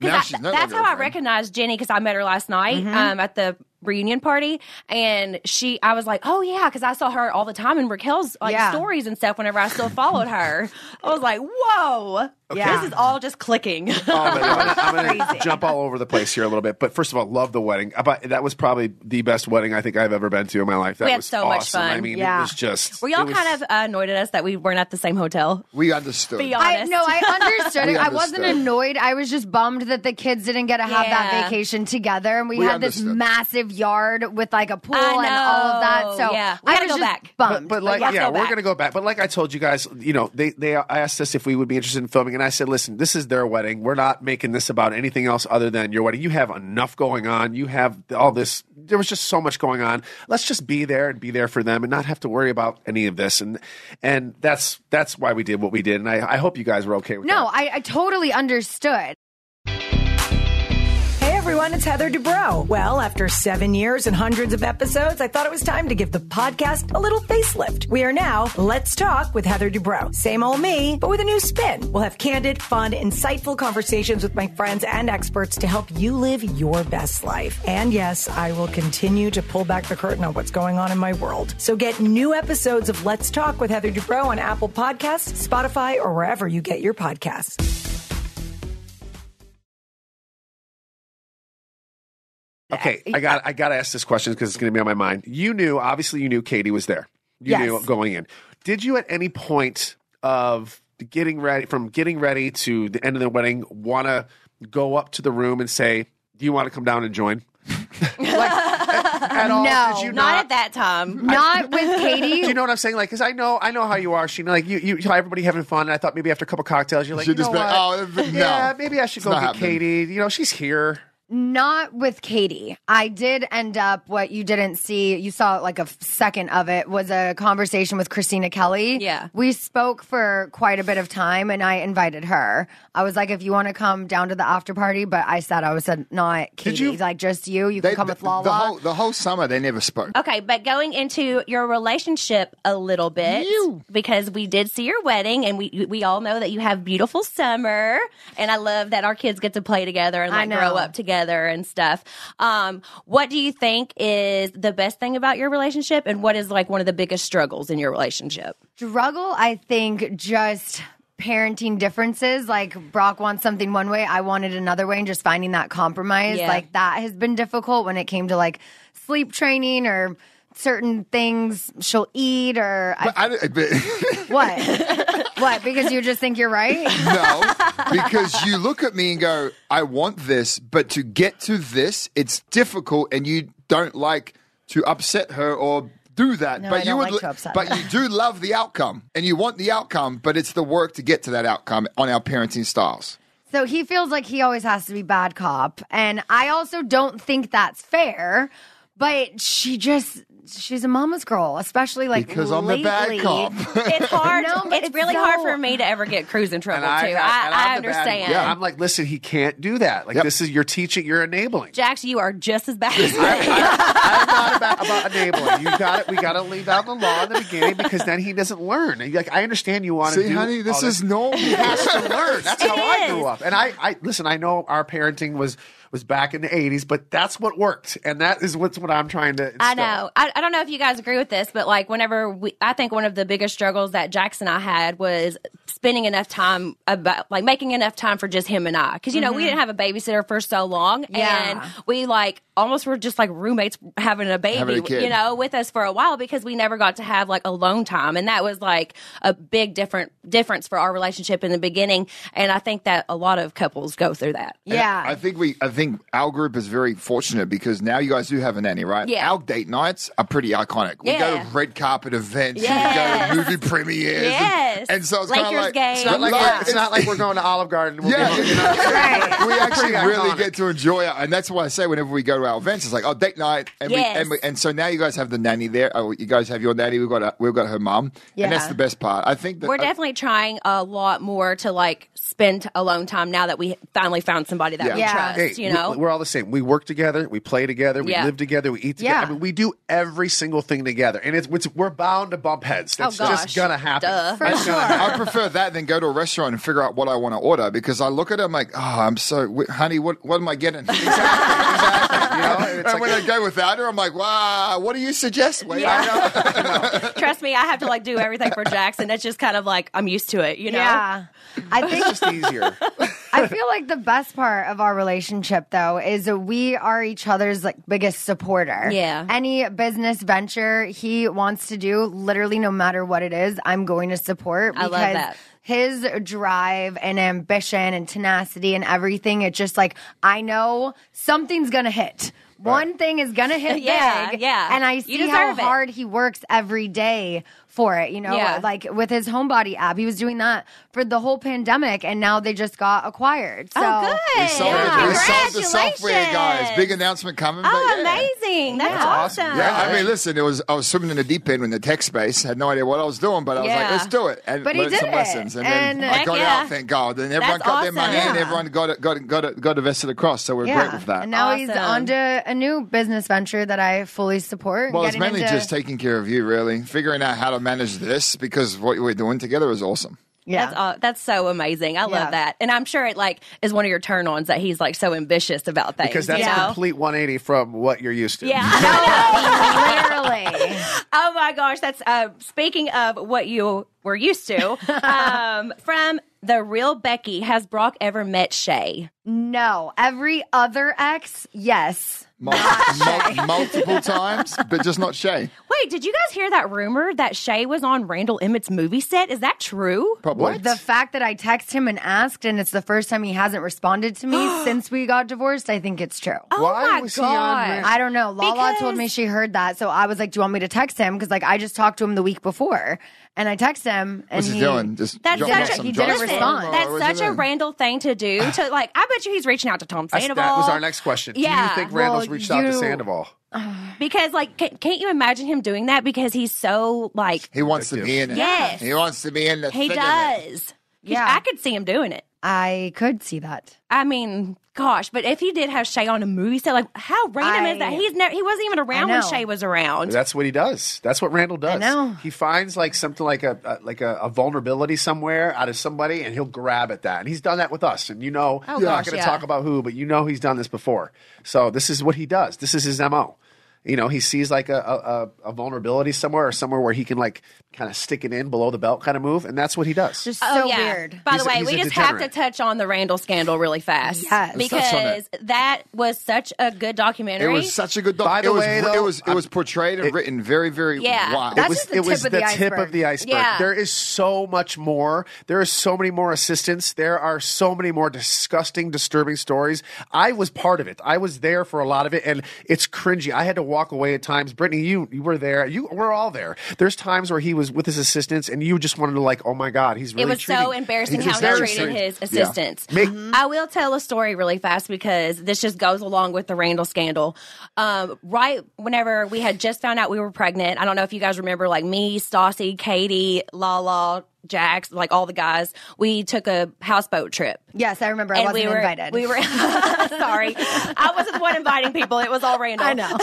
That's how I recognized Jenny, because I met her last night at the reunion party, and I was like, oh yeah, because I saw her all the time in Raquel's stories and stuff whenever I still followed her. I was like, whoa, this is all just clicking. I'm gonna jump all over the place here a little bit, but first of all, love the wedding. That was probably the best wedding I think I've ever been to in my life. That we had was so awesome. much fun. I mean, it was just. Were y'all kind of annoyed at us that we weren't at the same hotel? We understood. Be honest. I understood it. I wasn't annoyed. I was just bummed that the kids didn't get to have that vacation together, and we had this massive yard with like a pool and all of that. So we gotta go back. Bummed. But we're gonna go back. But like I told you guys, you know, they asked us if we would be interested in filming, and I said, listen, this is their wedding. We're not making this about anything else other than your wedding. You have enough going on. You have all this. There was just so much going on. Let's just be there and be there for them, and not have to worry about any of this. And that's why we did what we did. And I hope you guys were okay with that. No, I totally understood. Hey everyone, it's Heather Dubrow. Well, after 7 years and hundreds of episodes, I thought it was time to give the podcast a little facelift. We are now Let's Talk with Heather Dubrow. Same old me, but with a new spin. We'll have candid, fun, insightful conversations with my friends and experts to help you live your best life. And yes, I will continue to pull back the curtain on what's going on in my world. So get new episodes of Let's Talk with Heather Dubrow on Apple Podcasts, Spotify, or wherever you get your podcasts. Okay, I got to ask this question because it's going to be on my mind. Obviously you knew Katie was there. You knew going in. Did you at any point of getting ready to the end of the wedding want to go up to the room and say, do you want to come down and join? At all? No, did you not at that time. Not with Katie. Do you know what I'm saying? Like, because I know how you are, Scheana. Like, you everybody having fun. And I thought maybe after a couple cocktails, you're like, you know what? No. Maybe I should go get Katie. You know, she's here. Not with Katie. I did end up, what you didn't see, you saw like a second of it, was a conversation with Christina Kelly. Yeah. We spoke for quite a bit of time, and I invited her. I was like, if you want to come down to the after party, but I said not Katie. Like, just you can come with Lala. The whole summer, they never spoke. Okay, but going into your relationship a little bit, because we did see your wedding, and we all know that you have beautiful summer, and I love that our kids get to play together and grow up together and stuff. What do you think is the best thing about your relationship, and what is like one of the biggest struggles in your relationship? Struggle, I think, just parenting differences. Like, Brock wants something one way, I wanted another way, and just finding that compromise. Yeah. Like, that has been difficult when it came to like sleep training or certain things she'll eat or what? What? Because you just think you're right? No, because you look at me and go, I want this, but to get to this, it's difficult, and you don't like to upset her or do that. No, but I don't like to upset but her. you do love the outcome, and you want the outcome, but it's the work to get to that outcome on our parenting styles. So he feels like he always has to be bad cop, and I also don't think that's fair. But she's a mama's girl, especially like because lately. I'm the bad cop. It's hard. No, it's really hard for me to ever get cruise in trouble, too. I understand. I'm like, listen, he can't do that. Like, this is, you're teaching, you're enabling. Jax, you are just as bad as me. I'm not about enabling. We got to leave out the law in the beginning, because then he doesn't learn. Like, I understand you want to do. See, honey, this is normal. He has to learn. That's how I grew up. And I listen, I know our parenting was back in the 80s, but that's what worked. And that is what I'm trying to instill. I know. I don't know if you guys agree with this, but like I think one of the biggest struggles that Jax and I had was spending enough time making enough time for just him and I. Because, we didn't have a babysitter for so long. And we almost were just like roommates having a baby, with us for a while because we never got to have like alone time. And that was like a big difference for our relationship in the beginning. And I think that a lot of couples go through that. Yeah. I think our group is very fortunate because now you guys do have a nanny, right? Yeah. Our date nights are pretty iconic. We go to red carpet events, we go to movie premieres. Yes. And so it's Lakers kind of like, game. It's not like we're going to Olive Garden. We actually really iconic. get to enjoy it. And that's why I say whenever we go to our events, it's like, date night. And so now you guys have the nanny there. Oh, you guys have your nanny. We've got her mom. Yeah. And that's the best part. I think that we're definitely trying a lot more to like spend alone time now that we finally found somebody that we trust, Hey, we're all the same. We work together. We play together. We live together. We eat together. Yeah. I mean, we do every single thing together. And we're bound to bump heads. That's just going to happen. Duh. For sure. I prefer that than go to a restaurant and figure out what I want to order because I look at it, I'm like, honey, what am I getting? Exactly. And when I go without her, I'm like, wow, what do you suggest? Wait, Trust me, I have to like do everything for Jackson. It's just kind of like I'm used to it, Yeah. I think It's just easier. I feel like the best part of our relationship, though, is we are each other's like biggest supporter. Yeah. Any business venture he wants to do, literally, no matter what it is, I'm going to support. I Because love that. his drive and ambition and tenacity and everything, it's just like I know something's gonna hit. One thing is gonna hit big. Yeah. And I You see deserve how it. hard he works every day for it, Yeah. like with his Homebody app. He was doing that for the whole pandemic, and now they just got acquired. So, Oh, good. We sold the software, guys. Big announcement coming. Oh, but yeah. amazing. That's awesome. Yeah, I mean, listen, I was swimming in the deep end in the tech space. Had no idea what I was doing, but I was like, let's do it. And But he learned did some it. lessons. And And then I got heck out, yeah. thank God. And everyone That's got their money awesome. and everyone got invested across. So we're great with that. And now he's Awesome. on to a new business venture that I fully support. Well, it's Getting mainly into- just taking care of you, really. Figuring out how to manage this because what we're doing together is awesome. Yeah. That's so amazing. I love that. And I'm sure it like is one of your turn-ons that he's like so ambitious about things. Because that's a complete 180 from what you're used to. Yeah. Literally. Oh my gosh, that's speaking of what you were used to. From The Real Becky, has Brock ever met Shay? No. Every other ex, yes. Multiple times, but just not Shay. Wait, did you guys hear that rumor that Shay was on Randall Emmett's movie set? Is that true? Probably. The fact that I text him and asked, and it's the first time he hasn't responded to me since we got divorced, I think it's true. Oh Why my was he on gosh. I don't know. Lala Because- told me she heard that, so I was like, "Do you want me to text him?" Because like I just talked to him the week before, and I text him, and What's he doing? Just That's dropping such off a, some he drugs didn't for him, respond. or That's was such it a Randall thing to do. To like, I bet you he's reaching out to Tom Sandoval. That was our next question. Do Yeah. you think Randall's Well, reached out to you- Sandoval? Because like, can't you imagine him doing that? Because he's so like, He wants to be in it. Yes. He wants to be in the he thick of it. does. Yeah. I could see him doing it. I could see that. I mean, gosh, but if he did have Shay on a movie set, like how random is that? He wasn't even around when know. Shay was around. That's what he does. That's what Randall does. I know. He finds like something like a vulnerability somewhere out of somebody, and he'll grab at that. And he's done that with us. And I'm not gosh, going to yeah. talk about who, but he's done this before. So this is what he does. This is his MO. He sees like a vulnerability somewhere or somewhere where he can like kind of stick it in below the belt kind of move, and that's what he does. Just so weird. By He's the a- way, he's we a just have to degenerate. touch on the Randall scandal really fast. Yes. Let's touch on Because that was such a good It documentary. was such a good By the it was, way, though, it was portrayed and written very, very Yeah. well. That's it was, just the it was tip of the the tip iceberg. of the iceberg. Yeah. There is so much more. There are so many more assistants. There are so many more disgusting, disturbing stories. I was part of it. I was there for a lot of it, and it's cringy. I had to walk away at times. Brittany, you were there. We're all there. There's times where he was with his assistants, and you just wanted to like, oh my God, he's really It was treating- so embarrassing he's how just he very treated strange. his assistants. Make- I will tell a story really fast because this just goes along with the Randall scandal. Right whenever we had just found out we were pregnant, I don't know if you guys remember, like me, Stassi, Katie, Lala, Jax, like all the guys, we took a houseboat trip. Yes, I remember. I wasn't invited. We were sorry. I wasn't the one inviting people. It was all Randall. I know.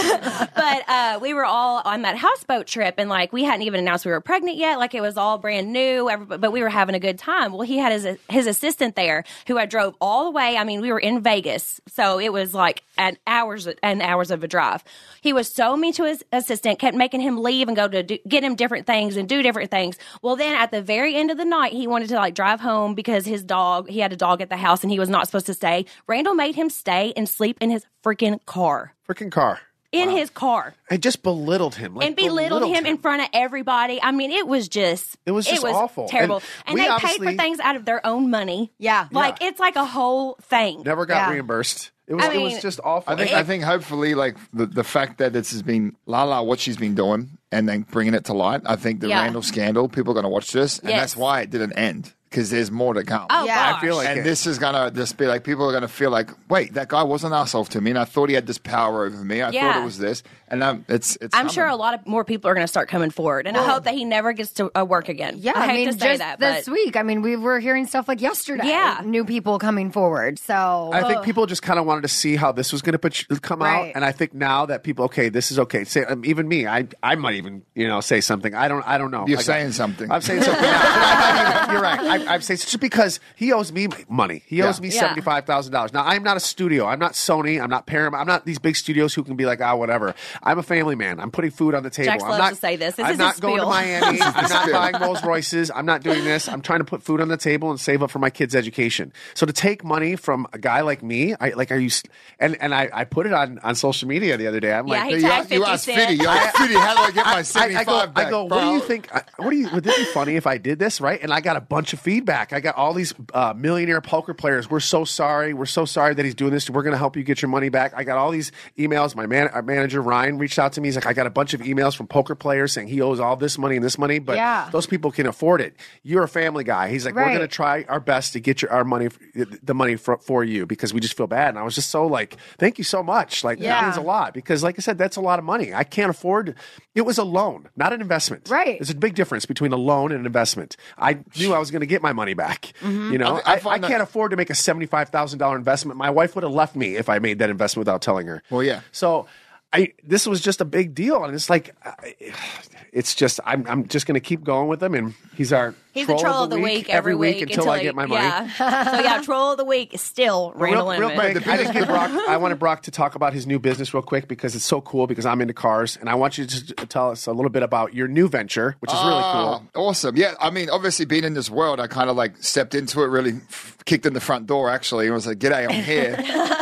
But we were all on that houseboat trip, and like we hadn't even announced we were pregnant yet. Like it was all brand new. But we were having a good time. Well, he had his assistant there, who I drove all the way. I mean, we were in Vegas, so it was like hours and hours of a drive. He was so mean to his assistant, kept making him leave and go to get him different things and do different things. Well, then at the very very end of the night, he wanted to like drive home because he had a dog at the house and he was not supposed to stay. Randall made him stay and sleep in his freaking car. In his car. I just belittled him. And belittled him in front of everybody. I mean, it was just awful. Terrible. And they paid for things out of their own money. Yeah. It's like a whole thing. Never got reimbursed. It was just awful. I think hopefully like the fact that this has been what she's been doing and then bringing it to light. I think the Randall scandal, people are going to watch this. And that's why it didn't end. Because there's more to come. Oh, yeah. I feel like this is going to just be like, people are going to feel like, wait, that guy was an asshole to me, and I thought he had this power over me. I thought it was this. And it's I'm coming. sure a lot of more people are going to start coming forward. And I hope that he never gets to work again. Yeah, I hate to say just that. This week, I mean, we were hearing stuff like yesterday. Yeah. New people coming forward. So I think people just kind of wanted to see how this was going to come out. And I think now that people, okay, this is okay. Say, even me, I might even, say something. I don't know. You're saying something. I'm saying something now. You're right. I'm saying just because he owes me money. He owes me $75,000. Now, I'm not a studio. I'm not Sony. I'm not Paramount. I'm not these big studios who can be like, whatever. I'm a family man. I'm putting food on the table. Jax I'm loves not to say this. I'm not going to Miami. I'm not buying Rolls Royces. I'm not doing this. I'm trying to put food on the table and save up for my kids' education. So to take money from a guy like me, I put it on social media the other day. I'm like, he tagged 50 asked Cent. Fiddy, how do I get my 75 back? I go, what do you think? Would this be funny if I did this, right? And I got a bunch of feedback. I got all these millionaire poker players. We're so sorry. We're so sorry that he's doing this. We're going to help you get your money back. I got all these emails. My manager, Ryan, reached out to me. He's like, I got a bunch of emails from poker players saying he owes all this money and this money, but those people can afford it. You're a family guy. He's like, we're going to try our best to get the money for you because we just feel bad. And I was just so like, thank you so much. Like, that means a lot because like I said, that's a lot of money. I can't afford. It was a loan, not an investment. Right. There's a big difference between a loan and an investment. I knew I was going to get my money back. I can't afford to make a $75,000 investment. My wife would have left me if I made that investment without telling her. Well, yeah. So this was just a big deal, and it's like, it's just I'm just going to keep going with him, and he's the troll of the week every week until I get my money. Yeah. So troll of the week is still Randall real quick, I wanted Brock to talk about his new business real quick because it's so cool because I'm into cars, and I want you to tell us a little bit about your new venture, which is really cool. Awesome. Yeah, I mean, obviously being in this world, I kind of like stepped into it, really kicked in the front door actually, and was like, g'day, I'm here.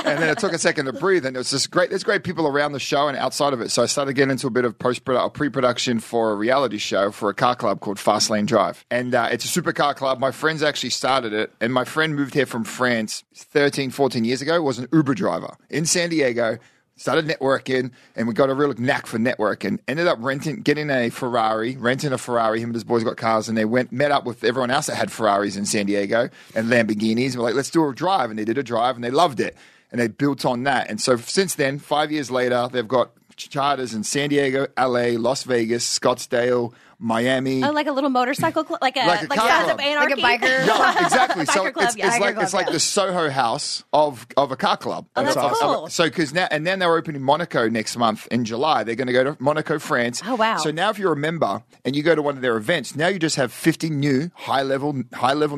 And then it took a second to breathe, and it was just great. There's great people around the show and outside of it. So I started getting into a bit of pre-production for a reality show for a car club called Fast Lane Drive. And it's a supercar club. My friends actually started it, and my friend moved here from France 13, 14 years ago, was an Uber driver in San Diego. Started networking, and we got a real knack for networking. Ended up renting a Ferrari. Him and his boys got cars, and they met up with everyone else that had Ferraris in San Diego and Lamborghinis. And we're like, let's do a drive. And they did a drive, and they loved it. And they built on that. And so since then, 5 years later, they've got charters in San Diego, LA, Las Vegas, Scottsdale, Miami. Oh, like a little motorcycle club? Like Sons of Anarchy? Like a biker. Yeah, exactly. So club, it's like the Soho House of a car club. Oh, that's cool. So because now they're opening Monaco next month in July. They're going to go to Monaco, France. Oh, wow. So now if you're a member and you go to one of their events, now you just have 50 new high level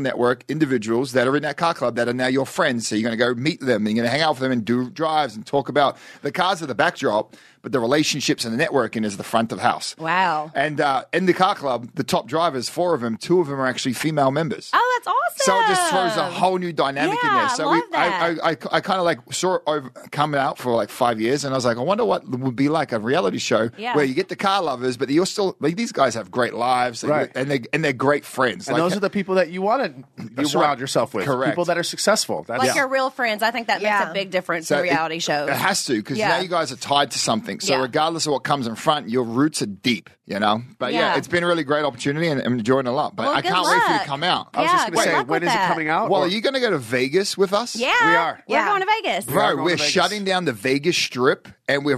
network individuals that are in that car club that are now your friends. So you're going to go meet them and you're going to hang out with them and do drives and talk about the cars at the backdrop, but the relationships and the networking is the front of house. Wow. And in the car club, the top drivers, 4 of them, 2 of them are actually female members. Oh, that's awesome. So it just throws a whole new dynamic in there. So I love that. I kind of like saw it coming out for like 5 years, and I was like, I wonder what would be like a reality show where you get the car lovers, but you're still like, these guys have great lives, right? And they're great friends. And those are the people that you want to surround yourself with. Correct. People that are successful. Like your real friends. I think that makes a big difference in reality shows. It has to, because now you guys are tied to something. So regardless of what comes in front, your roots are deep, you know? But it's been a really great opportunity, and I'm enjoying it a lot. But I can't wait for you to come out. I was just going to say, when is it coming out? Well, are you going to go to Vegas with us? Yeah. We are. We're going to Vegas. Bro, we're shutting down the Vegas Strip, and we're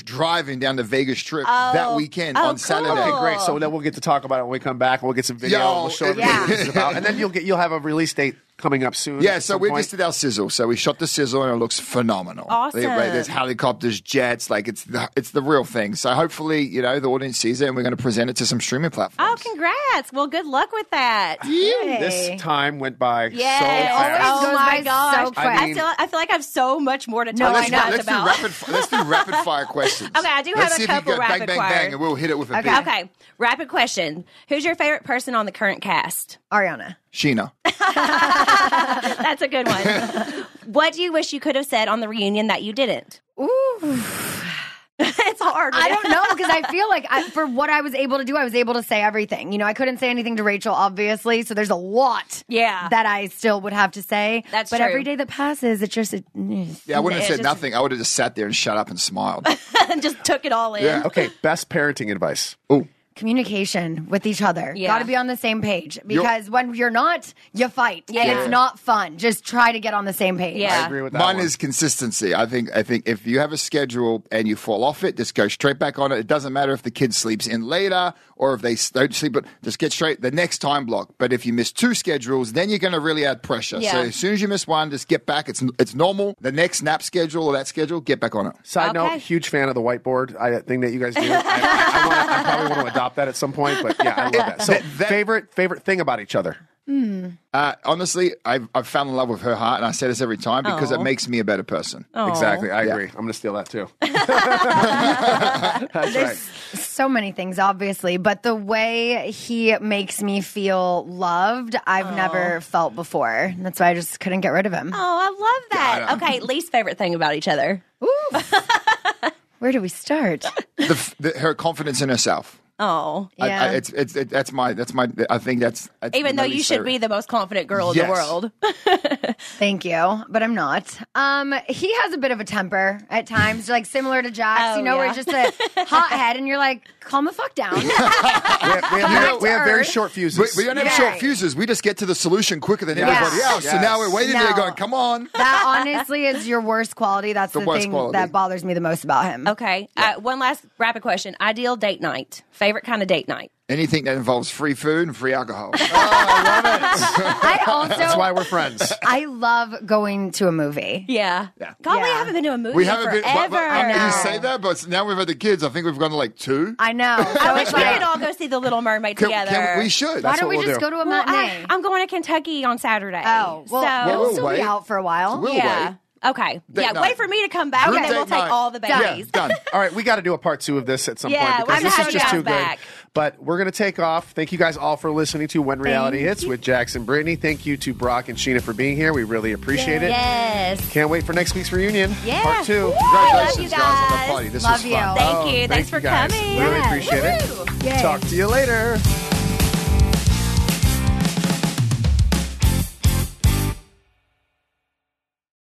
driving down the Vegas Strip that weekend on Saturday. Okay, great. So then we'll get to talk about it when we come back, and we'll get some video, and we'll show everybody what this is about. And then you'll have a release date coming up soon. Yeah, so we just did our sizzle. So we shot the sizzle and it looks phenomenal. Awesome. There's helicopters, jets, like it's the real thing. So hopefully, the audience sees it and we're going to present it to some streaming platforms. Oh, congrats. Well, good luck with that. This time went by so fast. Oh my gosh. So quick. I feel like I have so much more to talk about. Let's do rapid fire questions. Okay, I do have a couple rapid fire. Bang, and we'll hit it with a big. Okay, rapid question. Who's your favorite person on the current cast? Ariana. Scheana. That's a good one. What do you wish you could have said on the reunion that you didn't? Ooh. It's hard. I don't know, because I feel like for what I was able to do, I was able to say everything. I couldn't say anything to Rachel, obviously, so there's a lot that I still would have to say. That's but true. every day that passes, it just... I wouldn't have said nothing. I would have just sat there and shut up and smiled. And just took it all in. Yeah. Okay, best parenting advice. Oh. Communication with each other. Yeah. Got to be on the same page, because when you're not, you fight. Yeah. And it's not fun. Just try to get on the same page. Yeah. I agree with that. Mine one. is consistency. I think if you have a schedule and you fall off it, just go straight back on it. It doesn't matter if the kid sleeps in later or if they don't sleep, but just get straight the next time block. But if you miss 2 schedules, then you're going to really add pressure. Yeah. So as soon as you miss one, just get back. It's normal. The next nap schedule or that schedule, get back on it. Side note, huge fan of the whiteboard thing that you guys do. I probably want to adopt that at some point, but yeah, I love that. So favorite thing about each other? Honestly, I've fallen in love with her heart, and I say this every time because it makes me a better person. Exactly. I agree. I'm going to steal that too. That's right. So many things, obviously, but the way he makes me feel loved, I've never felt before. That's why I just couldn't get rid of him. Oh, I love that. Okay, least favorite thing about each other. Ooh. Where do we start? Her confidence in herself. Oh, yeah. That's my. I think that's even though you should be the most confident girl in the world. Thank you, but I'm not. He has a bit of a temper at times, like similar to Jax. Where he's just a hothead, and you're like, calm the fuck down. we have very short fuses. We don't have short fuses. We just get to the solution quicker than everybody else. Yes. So now we're waiting there going, come on. That honestly is your worst quality. That's the thing that bothers me the most about him. Okay. One last rapid question. Ideal date night. Favorite kind of date night? Anything that involves free food and free alcohol. Oh, I love it. That's why we're friends. I love going to a movie. Yeah. God, we haven't been to a movie We haven't forever. been. You say that, but now we've had the kids. I think we've gone to like 2. I know. I wish we could all go see The Little Mermaid together. We should. Why don't we just go to a matinee? I'm going to Kentucky on Saturday. Oh, well, we'll still be out for a while. We'll wait. Okay. Night. Wait for me to come back, and then we'll take all the babies. Done. All right, we got to do a part 2 of this at some point because this is just too good. But we're going to take off. Thank you guys all for listening to When Reality Hits with Jax and Brittany. Thank you to Brock and Scheana for being here. We really appreciate it. Yes. Can't wait for next week's reunion. Yeah. Part 2. Congratulations, guys. on the party. This was fun. Thank you. Thanks for guys. coming. Really appreciate it. Yay. Talk to you later.